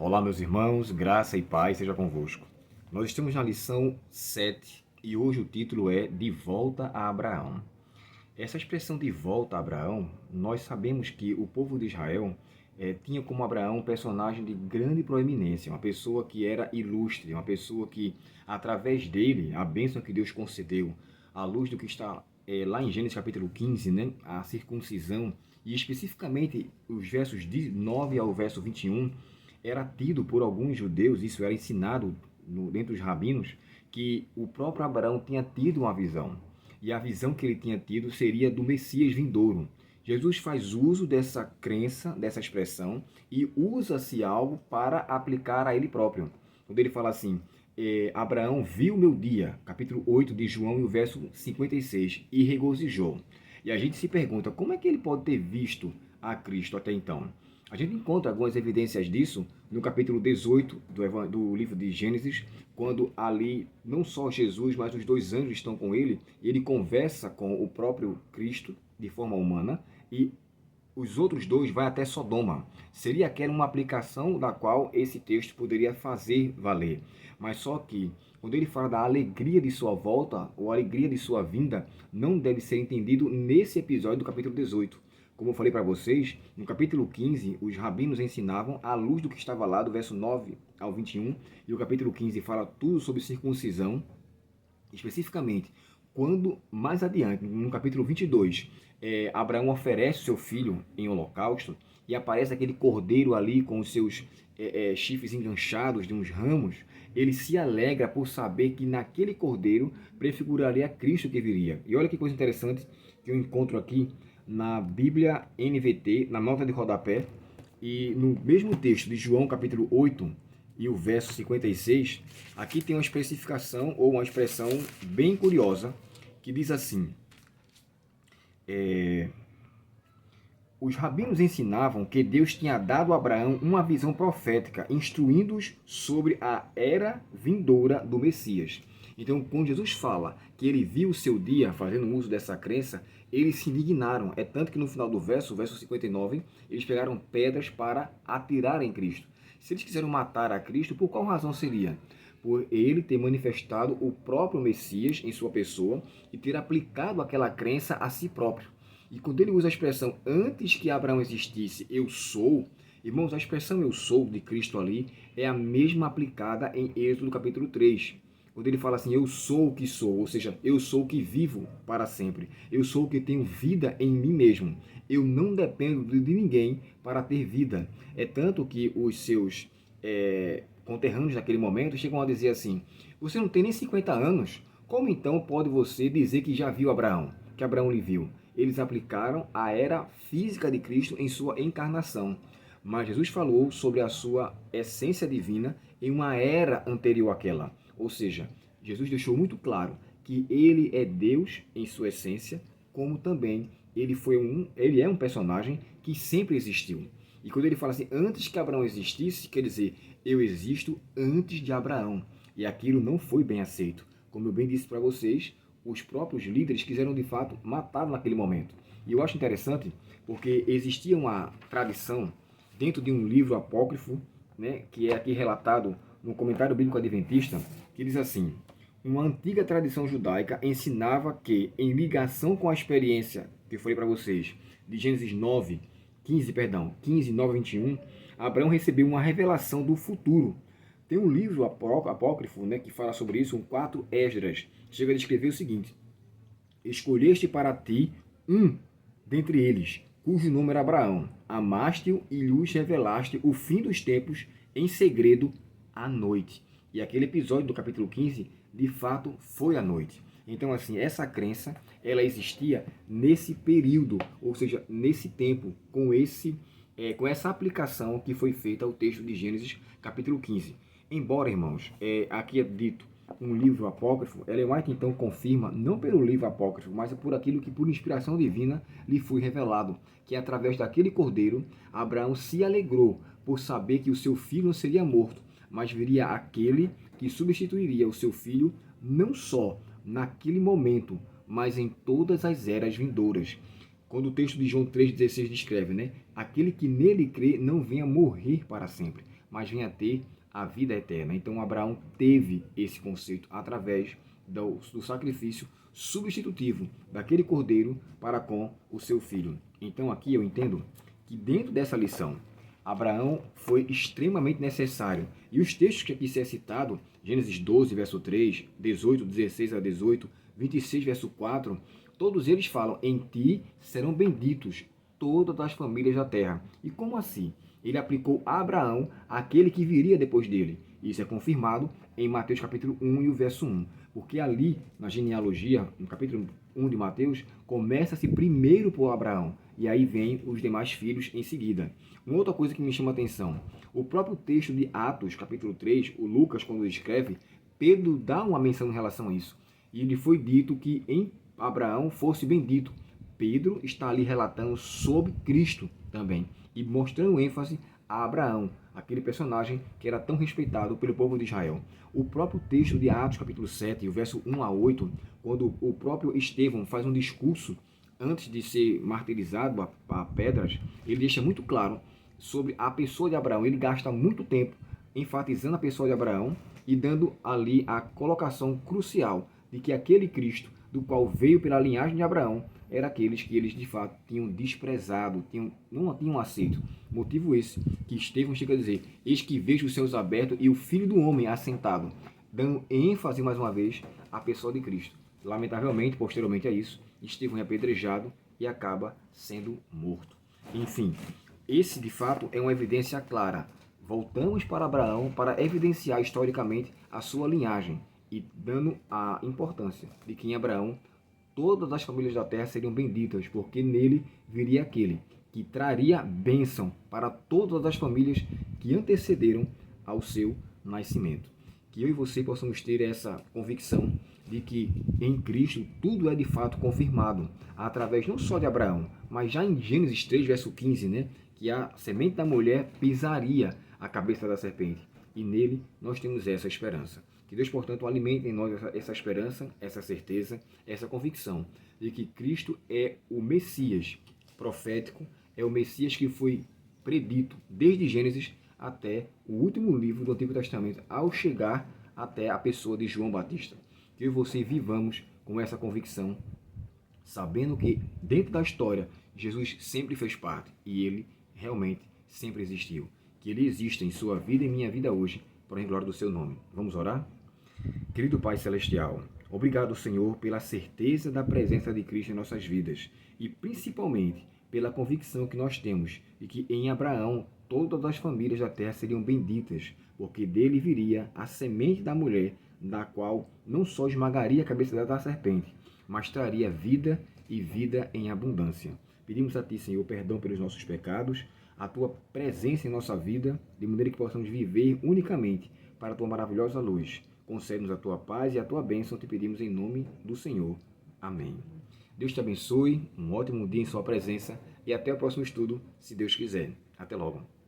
Olá, meus irmãos, graça e paz seja convosco. Nós estamos na lição 7 e hoje o título é De Volta a Abraão. Essa expressão de volta a Abraão, nós sabemos que o povo de Israel tinha como Abraão um personagem de grande proeminência, uma pessoa que era ilustre, uma pessoa que, através dele, a bênção que Deus concedeu, à luz do que está lá em Gênesis capítulo 15, né, a circuncisão, e especificamente os versos de 9 ao verso 21, era tido por alguns judeus, isso era ensinado dentro dos rabinos, que o próprio Abraão tinha tido uma visão. E a visão que ele tinha tido seria do Messias vindouro. Jesus faz uso dessa crença, dessa expressão, e usa-se algo para aplicar a ele próprio. Quando ele fala assim, Abraão viu meu dia, capítulo 8 de João, e o verso 56, e regozijou. E a gente se pergunta, como é que ele pode ter visto a Cristo até então? A gente encontra algumas evidências disso no capítulo 18 do livro de Gênesis, quando ali não só Jesus, mas os dois anjos estão com ele, e ele conversa com o próprio Cristo de forma humana, e os outros dois vão até Sodoma. Seria aquela uma aplicação da qual esse texto poderia fazer valer. Mas só que, quando ele fala da alegria de sua volta, ou alegria de sua vinda, não deve ser entendido nesse episódio do capítulo 18. Como eu falei para vocês, no capítulo 15, os rabinos ensinavam à luz do que estava lá, do verso 9 ao 21, e o capítulo 15 fala tudo sobre circuncisão, especificamente, quando mais adiante, no capítulo 22, Abraão oferece o seu filho em holocausto, e aparece aquele cordeiro ali com os seus chifres enganchados de uns ramos, ele se alegra por saber que naquele cordeiro prefiguraria Cristo que viria. E olha que coisa interessante que eu encontro aqui, na Bíblia NVT, na nota de rodapé, e no mesmo texto de João capítulo 8 e o verso 56, aqui tem uma especificação ou uma expressão bem curiosa, que diz assim, os rabinos ensinavam que Deus tinha dado a Abraão uma visão profética, instruindo-os sobre a era vindoura do Messias. Então, quando Jesus fala que ele viu o seu dia, fazendo uso dessa crença, eles se indignaram. É tanto que no final do verso 59, eles pegaram pedras para atirar em Cristo. Se eles quiseram matar a Cristo, por qual razão seria? Por ele ter manifestado o próprio Messias em sua pessoa e ter aplicado aquela crença a si próprio. E quando ele usa a expressão antes que Abraão existisse, eu sou, irmãos, a expressão eu sou de Cristo ali é a mesma aplicada em Êxodo capítulo 3. Quando ele fala assim, eu sou o que sou, ou seja, eu sou o que vivo para sempre. Eu sou o que tenho vida em mim mesmo. Eu não dependo de ninguém para ter vida. É tanto que os seus conterrâneos naquele momento chegam a dizer assim, você não tem nem 50 anos, como então pode você dizer que já viu Abraão, que Abraão lhe viu? Eles aplicaram a era física de Cristo em sua encarnação. Mas Jesus falou sobre a sua essência divina em uma era anterior àquela. Ou seja, Jesus deixou muito claro que ele é Deus em sua essência, como também ele é um personagem que sempre existiu. E quando ele fala assim, antes que Abraão existisse, quer dizer, eu existo antes de Abraão. E aquilo não foi bem aceito. Como eu bem disse para vocês, os próprios líderes quiseram de fato matá-lo naquele momento. E eu acho interessante porque existia uma tradição dentro de um livro apócrifo, né, que é aqui relatado no Comentário Bíblico Adventista, que diz assim, uma antiga tradição judaica ensinava que, em ligação com a experiência que eu falei para vocês, de Gênesis 15, 9 21, Abraão recebeu uma revelação do futuro. Tem um livro apócrifo, né, que fala sobre isso, um 4 Esdras, chega a descrever o seguinte, escolheste para ti um dentre eles, cujo nome era Abraão, amaste-o e lhes revelaste o fim dos tempos em segredo à noite. E aquele episódio do capítulo 15, de fato, foi à noite. Então, assim, essa crença, ela existia nesse período, ou seja, nesse tempo, com essa aplicação que foi feita ao texto de Gênesis, capítulo 15. Embora, irmãos, aqui é dito um livro apócrifo, Ellen White então confirma, não pelo livro apócrifo, mas por aquilo que por inspiração divina lhe foi revelado, que através daquele cordeiro, Abraão se alegrou por saber que o seu filho não seria morto, mas viria aquele que substituiria o seu filho não só naquele momento, mas em todas as eras vindouras. Quando o texto de João 3,16 descreve, né? Aquele que nele crê não venha morrer para sempre, mas venha a ter a vida eterna. Então Abraão teve esse conceito através do sacrifício substitutivo daquele cordeiro para com o seu filho. Então aqui eu entendo que dentro dessa lição, Abraão foi extremamente necessário. E os textos que aqui se é citado, Gênesis 12, verso 3, 18, 16 a 18, 26, verso 4, todos eles falam, em ti serão benditos todas as famílias da terra. E como assim? Ele aplicou a Abraão aquele que viria depois dele. Isso é confirmado em Mateus capítulo 1 e o verso 1. Porque ali, na genealogia, no capítulo 1 de Mateus, começa-se primeiro por Abraão. E aí vem os demais filhos em seguida. Uma outra coisa que me chama a atenção, o próprio texto de Atos, capítulo 3, o Lucas, quando escreve, Pedro dá uma menção em relação a isso. E lhe foi dito que em Abraão fosse bendito. Pedro está ali relatando sobre Cristo também e mostrando ênfase a Abraão, aquele personagem que era tão respeitado pelo povo de Israel. O próprio texto de Atos, capítulo 7, o verso 1 a 8, quando o próprio Estevão faz um discurso antes de ser martirizado a pedras, ele deixa muito claro sobre a pessoa de Abraão. Ele gasta muito tempo enfatizando a pessoa de Abraão e dando ali a colocação crucial de que aquele Cristo, do qual veio pela linhagem de Abraão, era aqueles que eles de fato tinham desprezado, não tinham aceito. Motivo esse que Estevão chega a dizer, eis que vejo os céus abertos e o Filho do Homem assentado, dando ênfase mais uma vez à pessoa de Cristo. Lamentavelmente, posteriormente a isso, Estevão é apedrejado e acaba sendo morto. Enfim, esse de fato é uma evidência clara. Voltamos para Abraão para evidenciar historicamente a sua linhagem e dando a importância de que em Abraão todas as famílias da terra seriam benditas, porque nele viria aquele que traria bênção para todas as famílias que antecederam ao seu nascimento. Que eu e você possamos ter essa convicção de que em Cristo tudo é de fato confirmado, através não só de Abraão, mas já em Gênesis 3, verso 15, né, que a semente da mulher pisaria a cabeça da serpente. E nele nós temos essa esperança. Que Deus, portanto, alimente em nós essa esperança, essa certeza, essa convicção de que Cristo é o Messias profético, é o Messias que foi predito desde Gênesis até o último livro do Antigo Testamento, ao chegar até a pessoa de João Batista. Que eu e você vivamos com essa convicção, sabendo que dentro da história Jesus sempre fez parte e ele realmente sempre existiu. Que ele exista em sua vida e em minha vida hoje, para a glória do seu nome. Vamos orar? Querido Pai Celestial, obrigado, Senhor, pela certeza da presença de Cristo em nossas vidas e principalmente pela convicção que nós temos de que em Abraão todas as famílias da terra seriam benditas, porque dele viria a semente da mulher, da qual não só esmagaria a cabeça da serpente, mas traria vida e vida em abundância. Pedimos a Ti, Senhor, perdão pelos nossos pecados, a Tua presença em nossa vida, de maneira que possamos viver unicamente para a Tua maravilhosa luz. Concede-nos a Tua paz e a Tua bênção, te pedimos em nome do Senhor. Amém. Deus te abençoe, um ótimo dia em Sua presença e até o próximo estudo, se Deus quiser. Até logo.